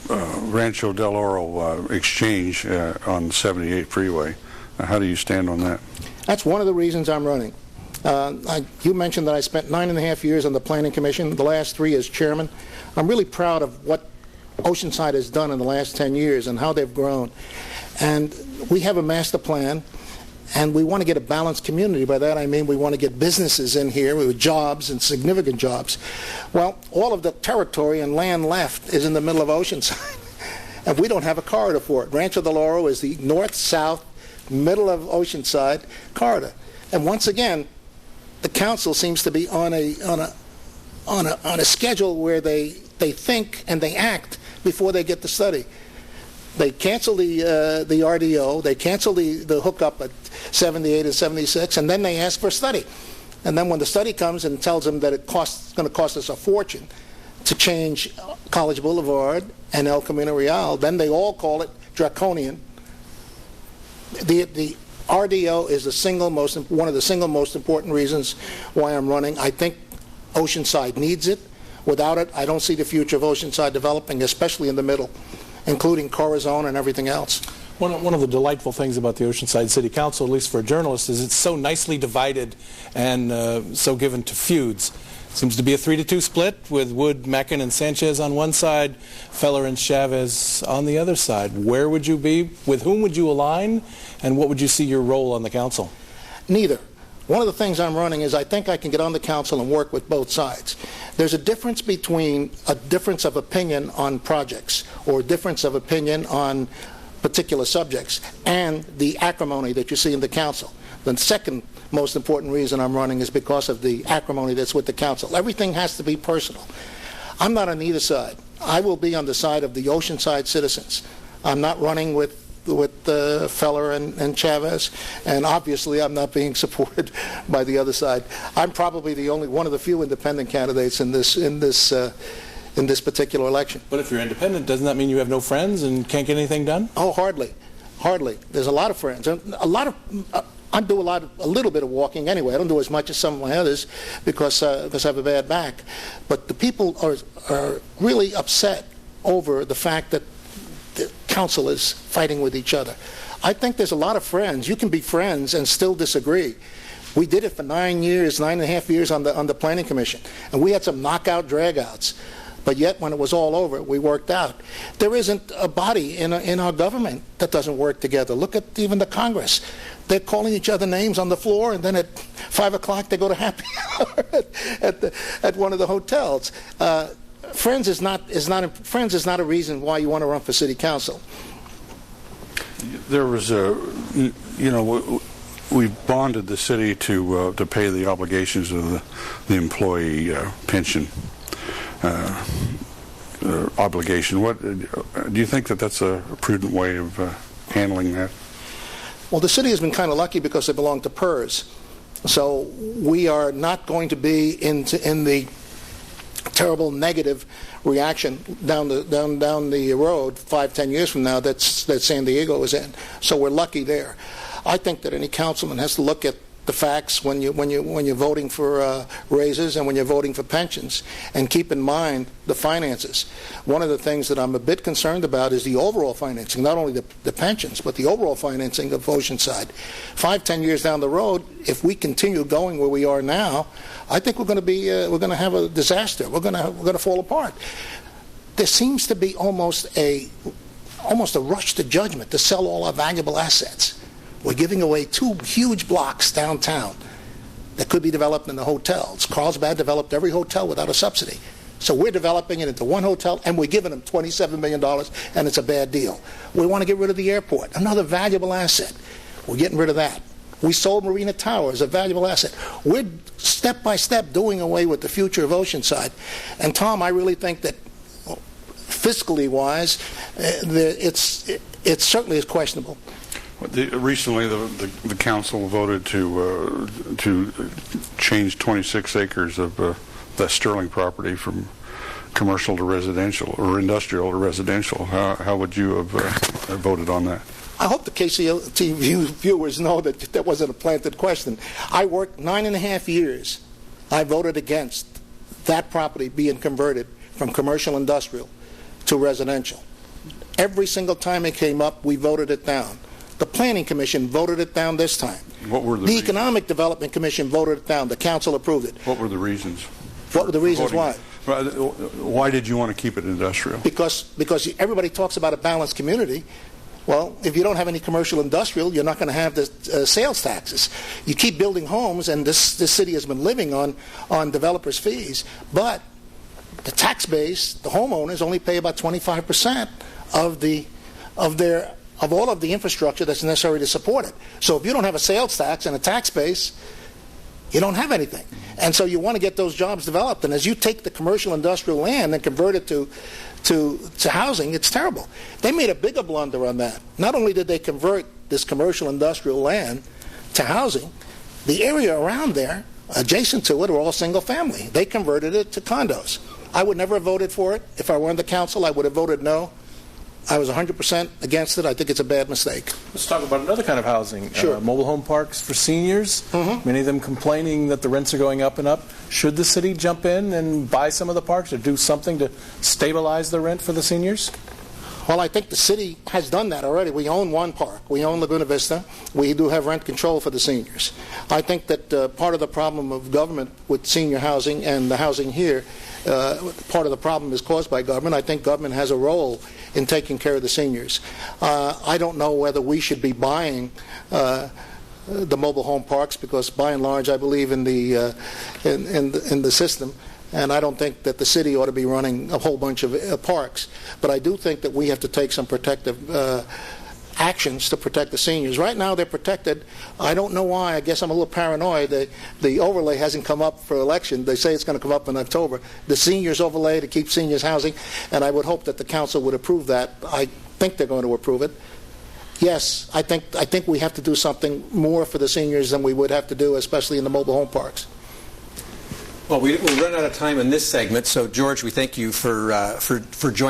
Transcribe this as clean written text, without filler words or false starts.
Rancho Del Oro exchange on the 78 freeway. How do you stand on that? That's one of the reasons I'm running. You mentioned that I spent 9.5 years on the Planning Commission, the last 3 as chairman. I'm really proud of what Oceanside has done in the last 10 years and how they've grown. And we have a master plan, and we want to get a balanced community. By that I mean we want to get businesses in here with jobs and significant jobs. Well, all of the territory and land left is in the middle of Oceanside, and we don't have a corridor for it. Rancho Del Oro is the north-south, middle of Oceanside corridor. And once again, the council seems to be on a schedule where they think and they act before they get the study. They cancel the RDO, they cancel the hookup at 78 and 76, and then they ask for a study. And then when the study comes and tells them that it's going to cost us a fortune to change College Boulevard and El Camino Real, then they all call it draconian. The RDO is one of the single most important reasons why I'm running. I think Oceanside needs it. Without it, I don't see the future of Oceanside developing, especially in the middle, including Corazon and everything else. One of the delightful things about the Oceanside City Council, at least for a journalist, is it's so nicely divided and so given to feuds. It seems to be a 3-2 split with Wood, Mackin, and Sanchez on one side, Feller and Chavez on the other side. Where would you be? With whom would you align? And what would you see your role on the council? Neither. One of the things I'm running is I think I can get on the council and work with both sides. There's a difference between a difference of opinion on projects or a difference of opinion on particular subjects and the acrimony that you see in the council. The second most important reason I'm running is because of the acrimony that's with the council. Everything has to be personal. I'm not on either side. I will be on the side of the Oceanside citizens. I'm not running with Feller and Chavez, and obviously I'm not being supported by the other side. I'm probably the only one of the few independent candidates in this particular election. But if you're independent, doesn't that mean you have no friends and can't get anything done? Oh, hardly. There's a lot of friends. I do a little bit of walking anyway. I don't do as much as some of my others because I have a bad back. But the people are really upset over the fact that the council is fighting with each other. I think there's a lot of friends. You can be friends and still disagree. We did it for 9.5 years on the Planning Commission, and we had some knockout dragouts. But yet, when it was all over, we worked out. There isn't a body in our government that doesn't work together. Look at even the Congress. They're calling each other names on the floor, and then at 5 o'clock they go to happy hour at one of the hotels. Friends is not a reason why you want to run for city council. There was we bonded the city to pay the obligations of the employee pension obligation. What do you think that's a prudent way of handling that? Well, the city has been kind of lucky because they belong to PERS, so we are not going to be in the terrible negative reaction down the road 5-10 years from now that San Diego is in. So we're lucky there. I think that any councilman has to look at the facts when you're voting for raises and when you're voting for pensions, and keep in mind the finances. One of the things that I'm a bit concerned about is the overall financing, not only the pensions, but the overall financing of Oceanside. 5-10 years down the road, if we continue going where we are now, I think we're going to have a disaster. We're going to fall apart. There seems to be almost a rush to judgment to sell all our valuable assets. We're giving away 2 huge blocks downtown that could be developed in the hotels. Carlsbad developed every hotel without a subsidy. So we're developing it into one hotel, and we're giving them $27 million, and it's a bad deal. We want to get rid of the airport, another valuable asset. We're getting rid of that. We sold Marina Towers, a valuable asset. We're step by step doing away with the future of Oceanside. And Tom, I really think that fiscally wise, it certainly is questionable. Recently, the council voted to change 26 acres of the Sterling property from commercial to residential, or industrial to residential. How would you have voted on that? I hope the KCLT viewers know that wasn't a planted question. I worked 9.5 years. I voted against that property being converted from commercial industrial to residential. Every single time it came up, we voted it down. The Planning Commission voted it down this time. What were the The reasons? Economic Development Commission voted it down. The council approved it. What were the reasons? What were the reasons why? Why did you want to keep it industrial? Because everybody talks about a balanced community. Well, if you don't have any commercial industrial, you're not going to have the sales taxes. You keep building homes, and this city has been living on developers' fees, but the tax base, the homeowners only pay about 25% of all of the infrastructure that's necessary to support it. So if you don't have a sales tax and a tax base, you don't have anything. And so you want to get those jobs developed. And as you take the commercial industrial land and convert it to housing, it's terrible. They made a bigger blunder on that. Not only did they convert this commercial industrial land to housing, the area around there, adjacent to it, were all single family. They converted it to condos. I would never have voted for it. If I were in the council, I would have voted no. I was 100% against it. I think it's a bad mistake. Let's talk about another kind of housing. Sure. Mobile home parks for seniors. Mm-hmm. Many of them complaining that the rents are going up and up. Should the city jump in and buy some of the parks or do something to stabilize the rent for the seniors? Well, I think the city has done that already. We own one park. We own Laguna Vista. We do have rent control for the seniors. I think that part of the problem of government with senior housing and the housing here, part of the problem is caused by government. I think government has a role in taking care of the seniors. I don't know whether we should be buying the mobile home parks, because by and large I believe in the system. And I don't think that the city ought to be running a whole bunch of parks. But I do think that we have to take some protective actions to protect the seniors. Right now they're protected. I don't know why. I guess I'm a little paranoid. The overlay hasn't come up for election. They say it's going to come up in October. The seniors overlay to keep seniors housing, and I would hope that the council would approve that. I think they're going to approve it. Yes, I think we have to do something more for the seniors than we would have to do, especially in the mobile home parks. Well, we'll run out of time in this segment, so George, we thank you for joining